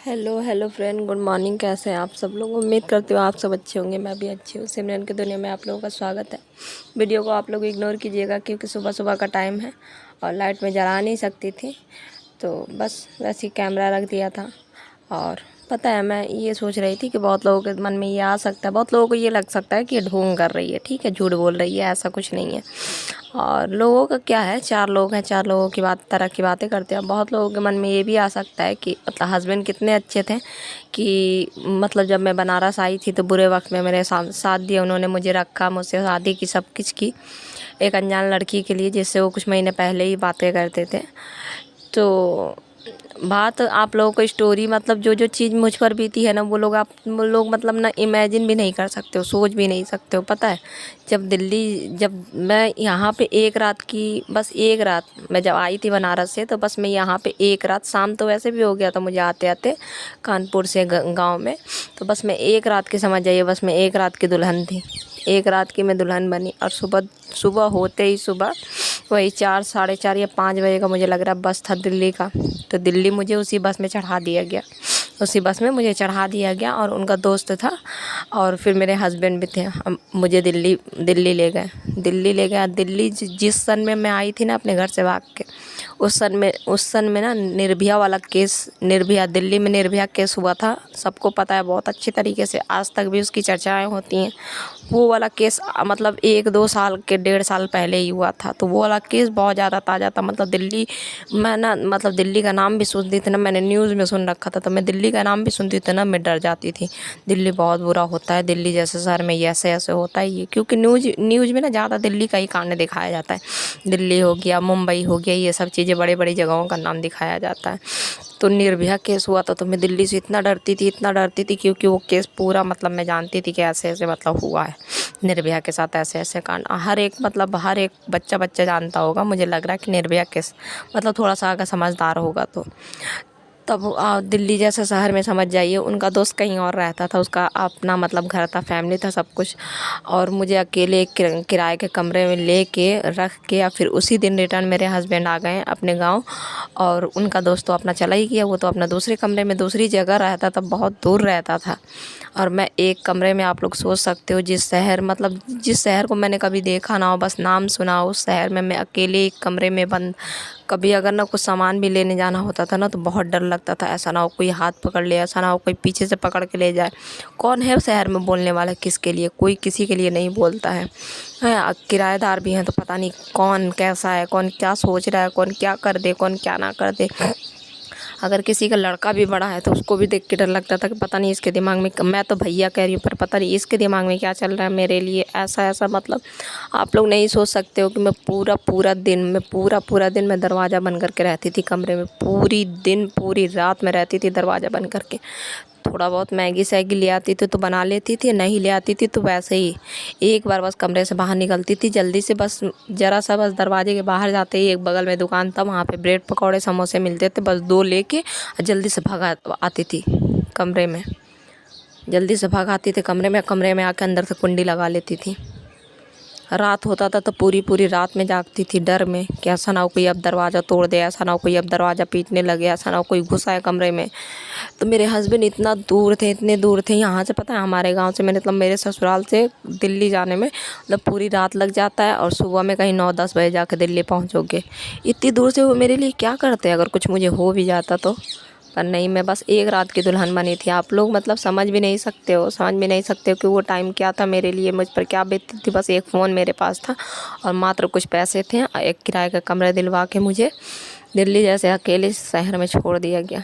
Hello hello friend, good morning. कैसे हैं आप सब लोग? उम्मीद करती हूँ आप सब अच्छे होंगे। मैं भी अच्छी हूँ। सिमरन की दुनिया में आप लोगों का स्वागत है। वीडियो को आप लोग इग्नोर कीजिएगा क्योंकि सुबह सुबह का टाइम है और लाइट में जला नहीं सकती थी, तो बस वैसे ही कैमरा रख दिया था। और पता है, मैं ये सोच रही थी कि बहुत लोगों के मन में ये आ सकता है, बहुत लोगों को ये लग सकता है कि ये ढोंग कर रही है, ठीक है, झूठ बोल रही है। ऐसा कुछ नहीं है। और लोगों का क्या है, 4 लोग हैं, 4 लोगों की तरह की बातें करते हैं। बहुत लोगों के मन में ये भी आ सकता है कि मतलब हस्बैंड कितने अच्छे थे कि मतलब जब मैं बनारस आई थी तो बुरे वक्त में मेरे साथ दिया, उन्होंने मुझे रखा, मुझसे शादी की, सब कुछ की, एक अनजान लड़की के लिए जिससे वो कुछ महीने पहले ही बातें करते थे। तो बात आप लोगों को स्टोरी मतलब जो चीज़ मुझ पर बीती है ना, वो लोग मतलब ना इमेजिन भी नहीं कर सकते हो, सोच भी नहीं सकते हो। पता है, जब मैं यहाँ पे एक रात की, बस एक रात मैं जब आई थी बनारस से, तो बस मैं यहाँ पे एक रात, शाम तो वैसे भी हो गया था मुझे आते आते कानपुर से गांव में, तो बस मैं एक रात की, समझ जाइए, बस मैं एक रात की दुल्हन थी। एक रात की मैं दुल्हन बनी और सुबह सुबह होते ही, सुबह वही 4, साढ़े 4 या 5 बजे का मुझे लग रहा बस था दिल्ली का, तो दिल्ली मुझे उसी बस में चढ़ा दिया गया। उसी बस में मुझे चढ़ा दिया गया और उनका दोस्त था और फिर मेरे हस्बैंड भी थे। हम मुझे दिल्ली ले गए। दिल्ली जिस सन में मैं आई थी ना अपने घर से भाग के, उस सन में ना निर्भया वाला केस, निर्भया, दिल्ली में निर्भया केस हुआ था। सबको पता है बहुत अच्छी तरीके से, आज तक भी उसकी चर्चाएं होती हैं। वो वाला केस मतलब 1-2 साल के, 1.5 साल पहले ही हुआ था। तो वो वाला केस बहुत ज़्यादा ताज़ा था। मतलब दिल्ली, मैं ना मतलब दिल्ली का नाम भी सुनती थी ना, मैंने न्यूज़ में सुन रखा था, तो मैं दिल्ली का नाम भी सुनती थी ना, मैं डर जाती थी। दिल्ली बहुत बुरा होता है, दिल्ली जैसे शहर में ये ऐसे ऐसे होता है ये, क्योंकि न्यूज़ में ना ज़्यादा दिल्ली का ही कांड दिखाया जाता है। दिल्ली हो गया, मुंबई हो गया, ये सब चीज़ें, बड़ी बड़ी जगहों का नाम दिखाया जाता है। तो निर्भया केस हुआ था, तो मैं दिल्ली से इतना डरती थी क्योंकि वो केस पूरा मतलब मैं जानती थी कि ऐसे ऐसे मतलब हुआ है निर्भया के साथ, ऐसे ऐसे कांड। हर एक मतलब हर एक बच्चा जानता होगा, मुझे लग रहा है कि निर्भया केस मतलब थोड़ा सा अगर समझदार होगा तो। तब दिल्ली जैसे शहर में समझ जाइए, उनका दोस्त कहीं और रहता था, उसका अपना मतलब घर था, फैमिली था, सब कुछ। और मुझे अकेले एक किराए के कमरे में लेके रख के, या फिर उसी दिन रिटर्न मेरे हस्बैंड आ गए अपने गांव, और उनका दोस्त तो अपना चला ही गया, वो तो अपना दूसरे कमरे में दूसरी जगह रहता था, बहुत दूर रहता था। और मैं एक कमरे में, आप लोग सोच सकते हो, जिस शहर को मैंने कभी देखा ना हो, बस नाम सुना हो, उस शहर में मैं अकेले एक कमरे में बंद। कभी अगर ना कुछ सामान भी लेने जाना होता था ना, तो बहुत डर लगता था, ऐसा ना हो कोई हाथ पकड़ ले, ऐसा ना हो कोई पीछे से पकड़ के ले जाए। कौन है शहर में बोलने वाला किसके लिए? कोई किसी के लिए नहीं बोलता है। किराएदार भी हैं तो पता नहीं कौन कैसा है, कौन क्या सोच रहा है, कौन क्या कर दे, कौन क्या ना कर दे। अगर किसी का लड़का भी बड़ा है तो उसको भी देख के डर लगता था कि पता नहीं इसके दिमाग में, मैं तो भैया कह रही हूँ पर पता नहीं इसके दिमाग में क्या चल रहा है मेरे लिए, ऐसा ऐसा। मतलब आप लोग नहीं सोच सकते हो कि मैं पूरा दिन मैं दरवाज़ा बंद करके रहती थी कमरे में, पूरी रात में रहती थी दरवाज़ा बंद करके। थोड़ा बहुत मैगी सैगी ले आती थी तो बना लेती थी, नहीं ले आती थी तो वैसे ही एक बार बस कमरे से बाहर निकलती थी जल्दी से, बस ज़रा सा, बस दरवाजे के बाहर जाते ही एक बगल में दुकान था, वहाँ पे ब्रेड पकौड़े समोसे मिलते थे, बस 2 लेके जल्दी से भाग आती थी कमरे में, जल्दी से भाग आती थी कमरे में आके अंदर से कुंडी लगा लेती थी। रात होता था तो पूरी रात में जागती थी डर में कि ऐसा ना हो कोई अब दरवाज़ा तोड़ दे, ऐसा ना हो कोई अब दरवाज़ा पीटने लगे, ऐसा ना हो कोई घुस आए कमरे में। तो मेरे हस्बैंड इतने दूर थे यहाँ से, पता है हमारे गांव से, मैंने मतलब मेरे ससुराल से दिल्ली जाने में मतलब पूरी रात लग जाता है, और सुबह में कहीं 9-10 बजे जाकर दिल्ली पहुँचोगे। इतनी दूर से वो मेरे लिए क्या करते अगर कुछ मुझे हो भी जाता तो। पर नहीं, मैं बस एक रात की दुल्हन बनी थी। आप लोग मतलब समझ भी नहीं सकते हो कि वो टाइम क्या था मेरे लिए, मुझ पर क्या बीतती थी। बस एक फ़ोन मेरे पास था और मात्र कुछ पैसे थे, एक किराए का कमरा दिलवा के मुझे दिल्ली जैसे अकेले शहर में छोड़ दिया गया।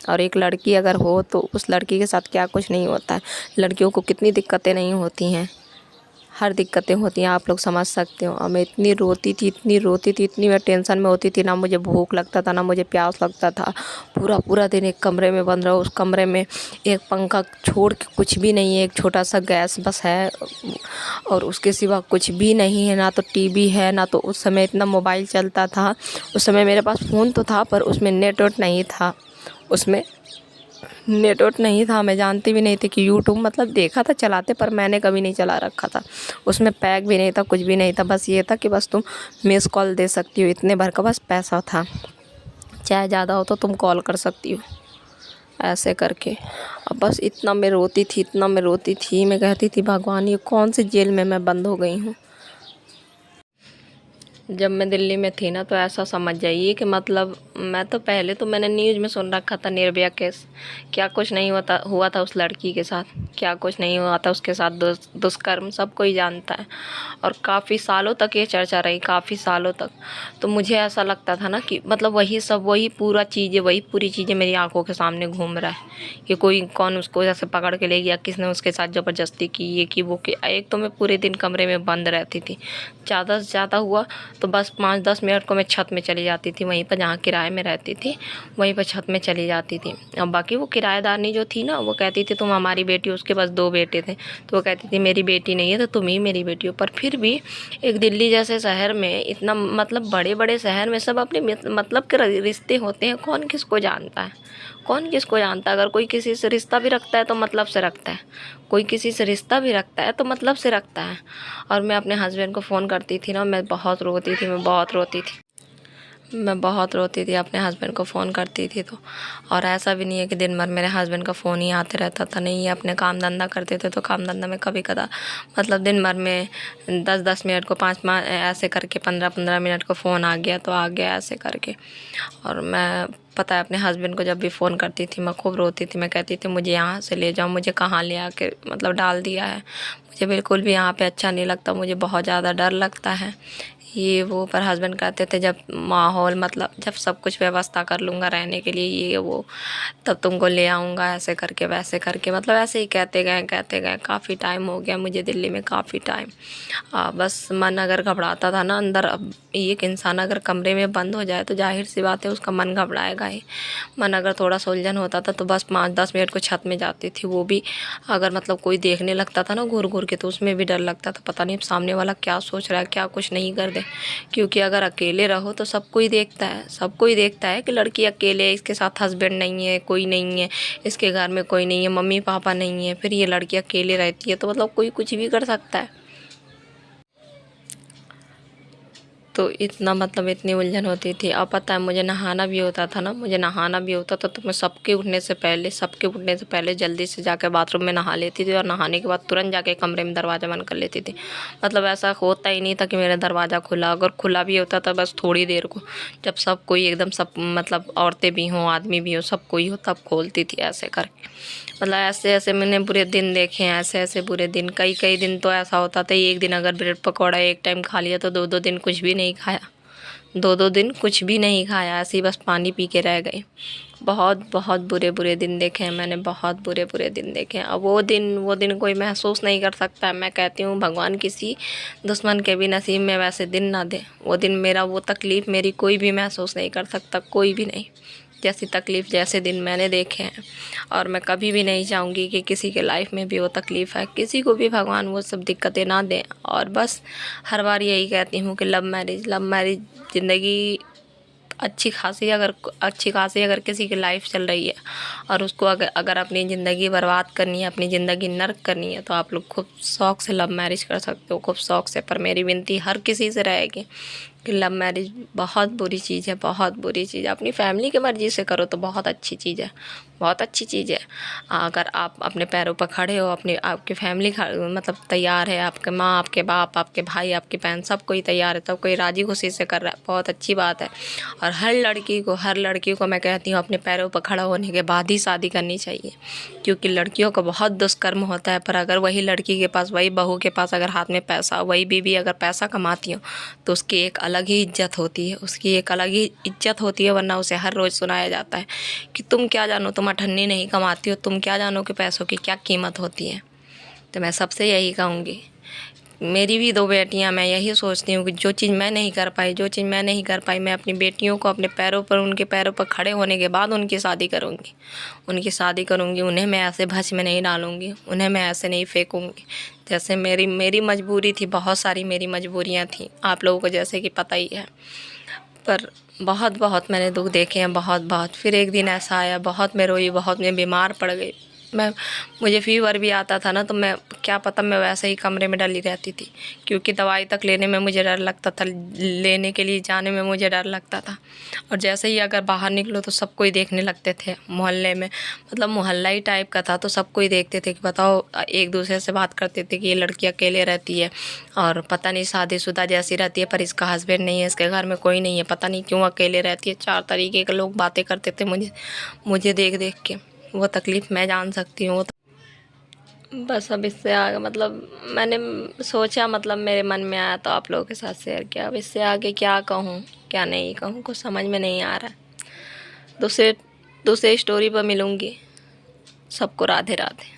और एक लड़की अगर हो तो उस लड़की के साथ क्या कुछ नहीं होता है। लड़कियों को कितनी दिक्कतें नहीं होती हैं, हर दिक्कतें होती हैं, आप लोग समझ सकते हो। और मैं इतनी रोती थी, इतनी मैं टेंशन में होती थी, ना मुझे भूख लगता था ना मुझे प्यास लगता था। पूरा दिन एक कमरे में बंद रहो, उस कमरे में एक पंखा छोड़ के कुछ भी नहीं है, एक छोटा सा गैस बस है और उसके सिवा कुछ भी नहीं है। ना तो टीवी है, ना तो उस समय इतना मोबाइल चलता था। उस समय मेरे पास फ़ोन तो था पर उसमें नेटवर्क नहीं था, मैं जानती भी नहीं थी कि यूट्यूब, मतलब देखा था चलाते पर मैंने कभी नहीं चला रखा था। उसमें पैक भी नहीं था, कुछ भी नहीं था, बस ये था कि बस तुम मिस कॉल दे सकती हो, इतने भर का बस पैसा था, चाहे ज़्यादा हो तो तुम कॉल कर सकती हो। ऐसे करके। अब बस इतना मैं रोती थी, इतना मैं रोती थी, मैं कहती थी भगवान ये कौन सी जेल में मैं बंद हो गई हूँ। जब मैं दिल्ली में थी ना तो ऐसा समझ जाइए कि मतलब मैं तो पहले तो मैंने न्यूज़ में सुन रखा था निर्भया केस, क्या कुछ नहीं हुआ था उस लड़की के साथ, क्या कुछ नहीं हुआ था उसके साथ, दुष्कर्म सब कोई जानता है। और काफ़ी सालों तक ये चर्चा रही, काफ़ी सालों तक। तो मुझे ऐसा लगता था ना कि मतलब वही सब, वही पूरी चीज़ें मेरी आंखों के सामने घूम रहा है कि कोई कौन उसको जैसे पकड़ के ले गया, किसने उसके साथ ज़बरदस्ती की, ये की वो की। एक तो मैं पूरे दिन कमरे में बंद रहती थी, ज़्यादा से ज़्यादा हुआ तो बस 5-10 मिनट को मैं छत में चली जाती थी, वहीं पर जहाँ किराए में रहती थी वहीं पर छत में चली जाती थी। और बाकी वो किराएदारनी जो थी ना वो कहती थी तुम हमारी बेटी हो, उसके पास 2 बेटे थे, तो वो कहती थी मेरी बेटी नहीं है तो तुम ही मेरी बेटी हो। पर फिर भी एक दिल्ली जैसे शहर में इतना मतलब बड़े बड़े शहर में सब अपने मतलब के रिश्ते होते हैं, कौन किसको जानता है, कौन किसको जानता है। अगर कोई किसी से रिश्ता भी रखता है तो मतलब से रखता है, कोई किसी से रिश्ता भी रखता है तो मतलब से रखता है। और मैं अपने हस्बैंड को फ़ोन करती थी ना, मैं बहुत रोती थी, मैं बहुत रोती थी, अपने हस्बैंड को फ़ोन करती थी तो। और ऐसा भी नहीं है कि दिन भर मेरे हस्बैंड का फ़ोन ही आते रहता था, नहीं, ये अपने काम धंधा करते थे तो काम धंधा में कभी कदा मतलब दिन भर में 10-10 मिनट को 5-5 ऐसे करके 15-15 मिनट को फ़ोन आ गया तो आ गया ऐसे करके। और मैं पता है अपने हस्बैंड को जब भी फ़ोन करती थी मैं खूब रोती थी, मैं कहती थी मुझे यहाँ से ले जाओ, मुझे कहाँ ले आके मतलब डाल दिया है, मुझे बिल्कुल भी यहाँ पे अच्छा नहीं लगता, मुझे बहुत ज़्यादा डर लगता है ये वो। पर हस्बैंड कहते थे जब माहौल मतलब जब सब कुछ व्यवस्था कर लूँगा रहने के लिए ये वो तब तुमको ले आऊँगा, ऐसे करके वैसे करके मतलब ऐसे ही कहते गए काफ़ी टाइम हो गया मुझे दिल्ली में, काफ़ी टाइम। बस मन अगर घबराता था ना अंदर, अब एक इंसान अगर कमरे में बंद हो जाए तो जाहिर सी बात है उसका मन घबराएगा ही। मन अगर थोड़ा सा उलझन होता था तो बस 5-10 मिनट को छत में जाती थी, वो भी अगर मतलब कोई देखने लगता था ना घूर घूर के तो उसमें भी डर लगता था, पता नहीं अब सामने वाला क्या सोच रहा है, क्या कुछ नहीं कर दे। क्योंकि अगर अकेले रहो तो सब कोई देखता है, सब कोई देखता है कि लड़की अकेले है, इसके साथ हस्बैंड नहीं है, कोई नहीं है, इसके घर में कोई नहीं है, मम्मी पापा नहीं है, फिर ये लड़की अकेले रहती है तो मतलब कोई कुछ भी कर सकता है। तो इतना मतलब इतनी उलझन होती थी। अब पता है मुझे नहाना भी होता था ना, मुझे नहाना भी होता था तो मैं सबके उठने से पहले जल्दी से जाकर बाथरूम में नहा लेती थी और नहाने के बाद तुरंत जाके कमरे में दरवाज़ा बंद कर लेती थी। मतलब ऐसा होता ही नहीं था कि मेरा दरवाज़ा खुला, अगर खुला भी होता था बस थोड़ी देर को, जब सब कोई एकदम सब मतलब औरतें भी हों आदमी भी हो सब कोई हो तब खोलती थी ऐसे करके। मतलब ऐसे ऐसे मैंने बुरे दिन देखे हैं, ऐसे ऐसे बुरे दिन, कई कई दिन तो ऐसा होता था एक दिन अगर ब्रेड पकौड़ा एक टाइम खा लिया तो 2-2 दिन कुछ भी नहीं खाया, 2-2 दिन कुछ भी नहीं खाया, ऐसे ही बस पानी पी के रह गए। बहुत बहुत बुरे बुरे दिन देखे हैं मैंने, बहुत बुरे बुरे दिन देखे हैं। अब वो दिन कोई महसूस नहीं कर सकता है। मैं कहती हूँ भगवान किसी दुश्मन के भी नसीब में वैसे दिन ना दे, वो दिन मेरा वो तकलीफ़ मेरी कोई भी महसूस नहीं कर सकता, कोई भी नहीं, जैसी तकलीफ़ जैसे दिन मैंने देखे हैं। और मैं कभी भी नहीं चाहूँगी कि किसी के लाइफ में भी वो तकलीफ़ है, किसी को भी भगवान वो सब दिक्कतें ना दें। और बस हर बार यही कहती हूँ कि लव मैरिज ज़िंदगी अच्छी खासी अगर किसी की लाइफ चल रही है और उसको अगर अपनी ज़िंदगी बर्बाद करनी है, अपनी ज़िंदगी नर्क करनी है तो आप लोग खूब शौक़ से लव मैरिज कर सकते हो, खूब शौक़ से। पर मेरी विनती हर किसी से रहेगी कि लव मैरिज बहुत बुरी चीज़ है, बहुत बुरी चीज़ है। अपनी फैमिली की मर्ज़ी से करो तो बहुत अच्छी चीज़ है, बहुत अच्छी चीज़ है। अगर आप अपने पैरों पर खड़े हो, आपकी फैमिली मतलब तैयार है, आपके माँ, आपके बाप, आपके भाई, आपकी बहन सब कोई तैयार है, तब कोई राज़ी खुशी से कर रहा है, बहुत अच्छी बात है। और हर लड़की को मैं कहती हूँ अपने पैरों पर खड़ा होने के बाद ही शादी करनी चाहिए, क्योंकि लड़कियों का बहुत दुष्कर्म होता है। पर अगर वही लड़की के पास, वही बहू के पास अगर हाथ में पैसा, वही बीवी अगर पैसा कमाती हो तो उसकी एक अलग ही इज्जत होती है, उसकी एक अलग ही इज्जत होती है। वरना उसे हर रोज़ सुनाया जाता है कि तुम क्या जानो, तुम अठन्नी नहीं कमाती हो, तुम क्या जानो कि पैसों की क्या कीमत होती है। तो मैं सबसे यही कहूँगी, मेरी भी 2 बेटियां, मैं यही सोचती हूँ कि जो चीज़ मैं नहीं कर पाई मैं अपनी बेटियों को उनके पैरों पर खड़े होने के बाद उनकी शादी करूँगी। उन्हें मैं ऐसे भच में नहीं डालूँगी, उन्हें मैं ऐसे नहीं फेंकूँगी। जैसे मेरी मजबूरी थी, बहुत सारी मेरी मजबूरियाँ थी, आप लोगों को जैसे कि पता ही है। पर बहुत मैंने दुख देखे हैं, बहुत। फिर एक दिन ऐसा आया, बहुत मैं रोई, बहुत मैं बीमार पड़ गई, मैं मुझे फीवर भी आता था ना, तो मैं क्या पता मैं वैसे ही कमरे में डली रहती थी, क्योंकि दवाई तक लेने में मुझे डर लगता था, लेने के लिए जाने में मुझे डर लगता था। और जैसे ही अगर बाहर निकलो तो सब कोई देखने लगते थे मोहल्ले में, मतलब मोहल्ला ही टाइप का था, तो सब कोई देखते थे कि बताओ, एक दूसरे से बात करते थे कि ये लड़की अकेले रहती है और पता नहीं शादीशुदा जैसी रहती है, पर इसका हस्बैंड नहीं है, इसके घर में कोई नहीं है, पता नहीं क्यों अकेले रहती है। 4 तरीके के लोग बातें करते थे मुझे देख देख के। वो तकलीफ़ मैं जान सकती हूँ। बस अब इससे आगे मतलब मैंने सोचा, मतलब मेरे मन में आया तो आप लोगों के साथ शेयर किया। अब इससे आगे क्या कहूँ क्या नहीं कहूँ, कुछ समझ में नहीं आ रहा है। दूसरे दूसरे स्टोरी पर मिलूँगी। सबको राधे राधे।